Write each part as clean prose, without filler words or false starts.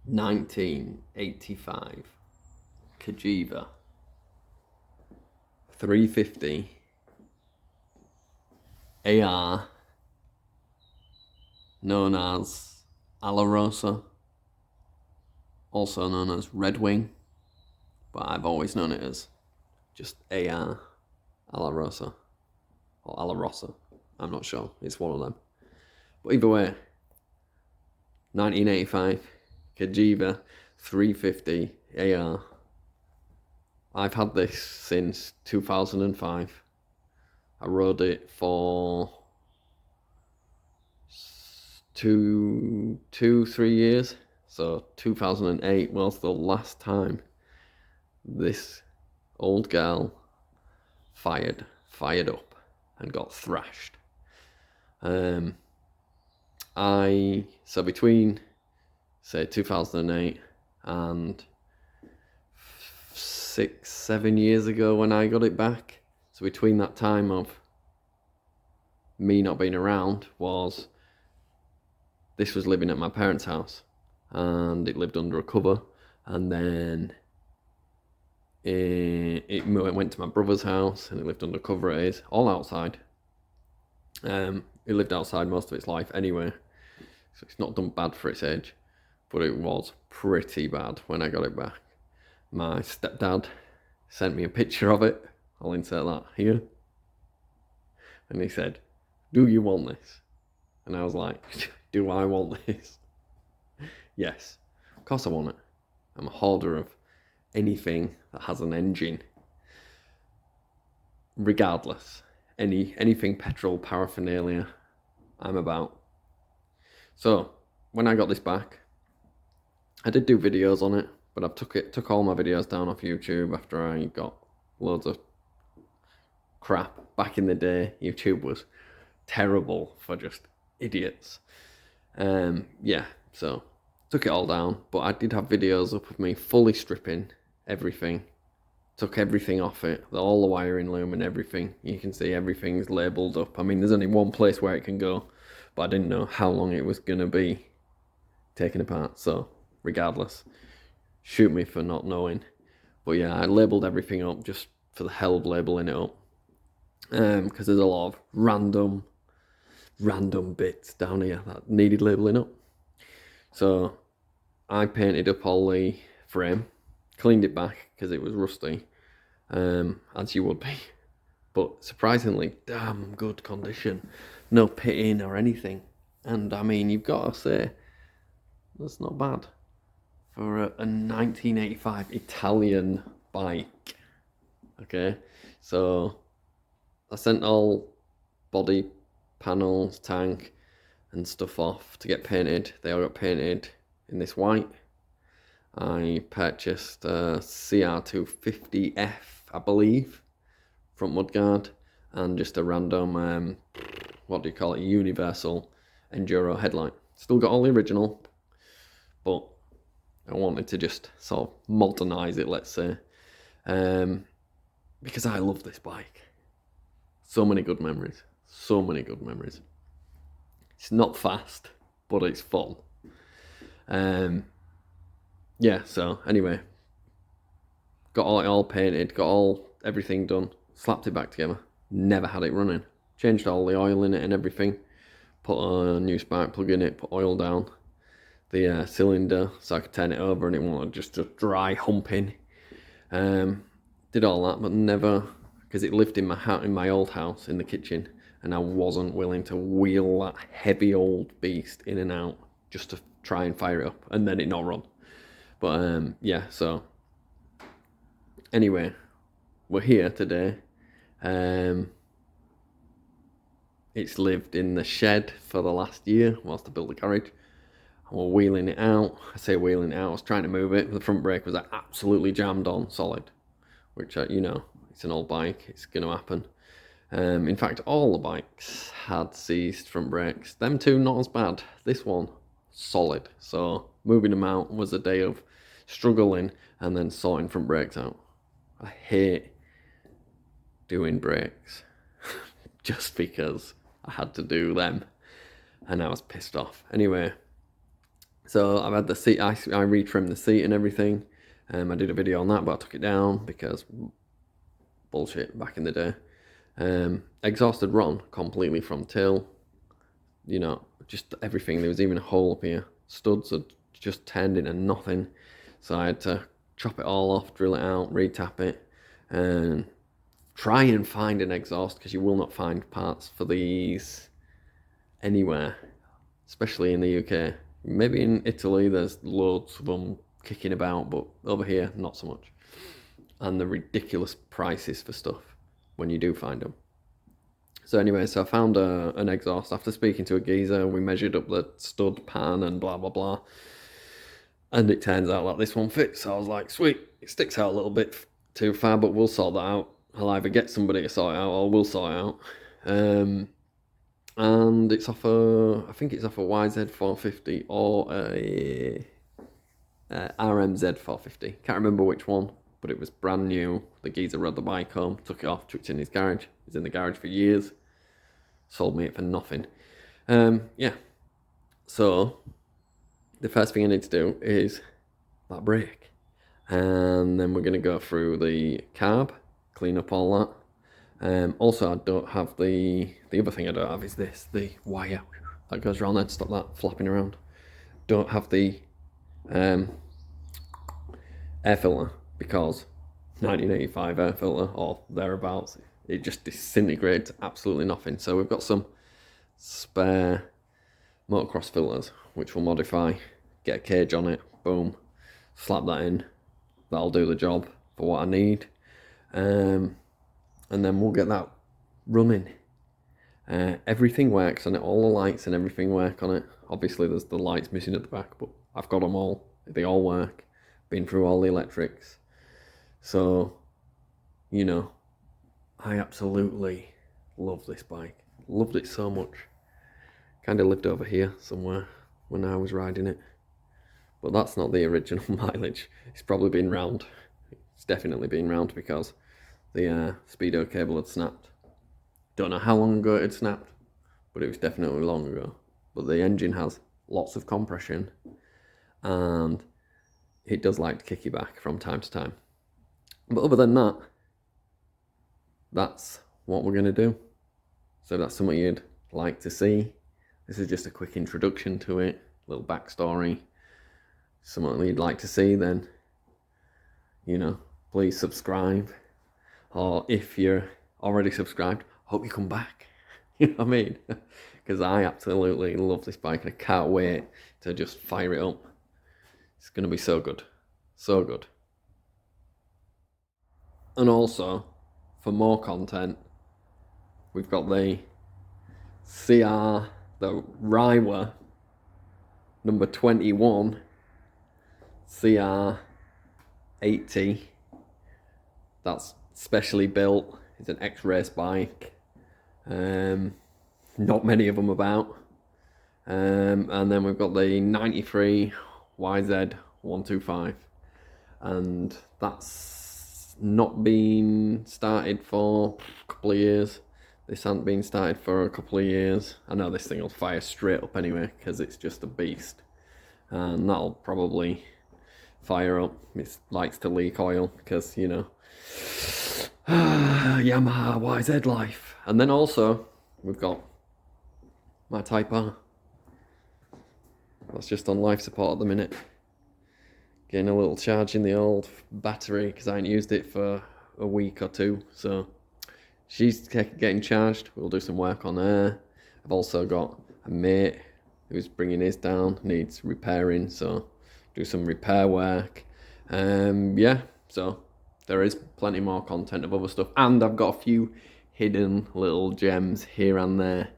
1985 Cagiva 350 AR, known as Alarosa, also known as Red Wing, but I've always known it as just AR, Alarosa, or Alarosa. I'm not sure, it's one of them. But either way, 1985 Cagiva 350 AR. I've had this since 2005. I rode it for 3 years. So 2008 was the last time this old girl fired up and got thrashed. So between say 2008 and 6-7 years ago when I got it back, so between that time of me not being around this was living at my parents' house, and it lived under a cover, and then it went to my brother's house, and it lived under cover. It is all outside. It lived outside most of its life anyway, so it's not done bad for its age, but it was pretty bad when I got it back. My stepdad sent me a picture of it. I'll insert that here. And he said, "Do you want this?" And I was like, "Do I want this?" Yes, of course I want it. I'm a hoarder of anything that has an engine. Regardless, anything petrol paraphernalia, I'm about. So when I got this back, I did do videos on it, but I took all my videos down off YouTube after I got loads of crap. Back in the day, YouTube was terrible for just idiots. So took it all down, but I did have videos up of me fully stripping everything. Took everything off it, all the wiring loom and everything. You can see everything's labelled up. I mean, there's only one place where it can go, but I didn't know how long it was going to be taken apart. So regardless, shoot me for not knowing. But yeah, I labelled everything up just for the hell of labelling it up. Because there's a lot of random bits down here that needed labelling up. So I painted up all the frame, cleaned it back because it was rusty, as you would be. But surprisingly, damn good condition. No pitting or anything. And I mean, you've got to say, that's not bad for a 1985 Italian bike. Okay, so I sent all body panels, tank and stuff off to get painted. They all got painted in this white. I purchased a CR250F, I believe, front mudguard, and just a random, universal enduro headlight. Still got all the original, but I wanted to just sort of modernise it, let's say, because I love this bike. So many good memories. It's not fast, but it's fun. So anyway, got it all painted, got everything done, slapped it back together, never had it running. Changed all the oil in it and everything, put a new spark plug in it, put oil down the cylinder so I could turn it over and it wanted just a dry humping. Did all that, but never, because it lived in my old house in the kitchen, and I wasn't willing to wheel that heavy old beast in and out just to try and fire it up and then it not run. But so anyway, we're here today. It's lived in the shed for the last year whilst I built the garage. We're wheeling it out. I say wheeling it out, I was trying to move it. The front brake was absolutely jammed on solid, which, it's an old bike, it's going to happen. In fact, all the bikes had seized front brakes. Them two, not as bad. This one, solid. So moving them out was a day of struggling and then sorting front brakes out. I hate doing brakes just because I had to do them and I was pissed off. Anyway, So I've had the seat, I retrimmed the seat and everything. I did a video on that, but I took it down because bullshit back in the day. Exhaust had run completely from till, you know, just everything. There was even a hole up here. Studs had just turned into nothing. So I had to chop it all off, drill it out, re-tap it, and try and find an exhaust, because you will not find parts for these anywhere, especially in the UK. Maybe in Italy there's loads of them kicking about, but over here not so much. And the ridiculous prices for stuff when you do find them. So anyway, so I found an exhaust after speaking to a geezer. We measured up the stud pan and blah blah blah, and it turns out like this one fits. So I was like, sweet, it sticks out a little bit too far, but we'll sort that out. I'll either get somebody to sort it out or we'll sort it out. And it's off I think it's off a YZ450 or a RMZ 450. Can't remember which one, but it was brand new. The geezer rode the bike home, took it off, chucked it in his garage. It's in the garage for years. Sold me it for nothing. Yeah. So the first thing I need to do is that brake, and then we're going to go through the carb, clean up all that. Also, I don't have the other thing I don't have is this, the wire that goes around there to stop that flapping around. Don't have the air filter, because 1985 air filter or thereabouts, it just disintegrates absolutely nothing. So we've got some spare motocross filters which we'll modify, get a cage on it, boom, slap that in, that'll do the job for what I need. And then we'll get that running. Everything works on it, all the lights and everything work on it. Obviously there's the lights missing at the back, but I've got them all, they all work. Been through all the electrics. So, you know, I absolutely love this bike. Loved it so much. Kind of lived over here somewhere when I was riding it. But that's not the original mileage. It's probably been round. It's definitely been round because the speedo cable had snapped. Don't know how long ago it had snapped, but it was definitely long ago. But the engine has lots of compression, and it does like to kick you back from time to time. But other than that, that's what we're going to do. So that's something you'd like to see. This is just a quick introduction to it, little backstory. Something you'd like to see, then, you know, please subscribe. Or if you're already subscribed, hope you come back. You know what I mean? Because I absolutely love this bike and I can't wait to just fire it up. It's going to be so good. So good. And also, for more content, we've got the CR, the Rywa number 21 CR80. That's specially built. It's an X-race bike. Not many of them about. And then we've got the 93 YZ125. And that's not been started for a couple of years. This hasn't been started for a couple of years. I know this thing will fire straight up anyway because it's just a beast. And that'll probably fire up. It likes to leak oil because, you know, Yamaha YZ life. And then also, we've got my Type R. That's just on life support at the minute. Getting a little charge in the old battery because I ain't used it for a week or two. So she's getting charged. We'll do some work on her. I've also got a mate who's bringing his down. Needs repairing, so do some repair work. Yeah, so there is plenty more content of other stuff. And I've got a few hidden little gems here and there.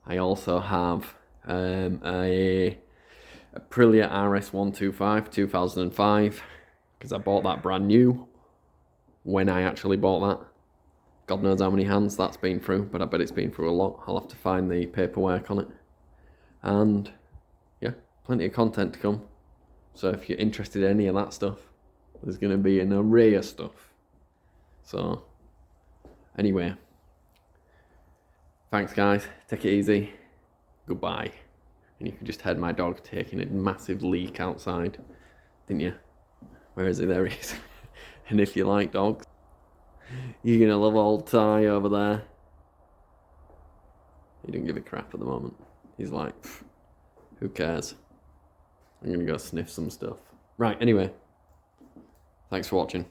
I also have a Aprilia RS125 2005, because I bought that brand new when I actually bought that. God knows how many hands that's been through, but I bet it's been through a lot. I'll have to find the paperwork on it. And yeah, plenty of content to come. So if you're interested in any of that stuff, there's going to be an array of stuff. So anyway, thanks guys, take it easy, goodbye. And you could just heard my dog taking a massive leak outside, didn't you? Where is he? There he is. And if you like dogs, you're gonna love old Ty over there. He don't give a crap at the moment. He's like, who cares? I'm gonna go sniff some stuff. Right, anyway. Thanks for watching.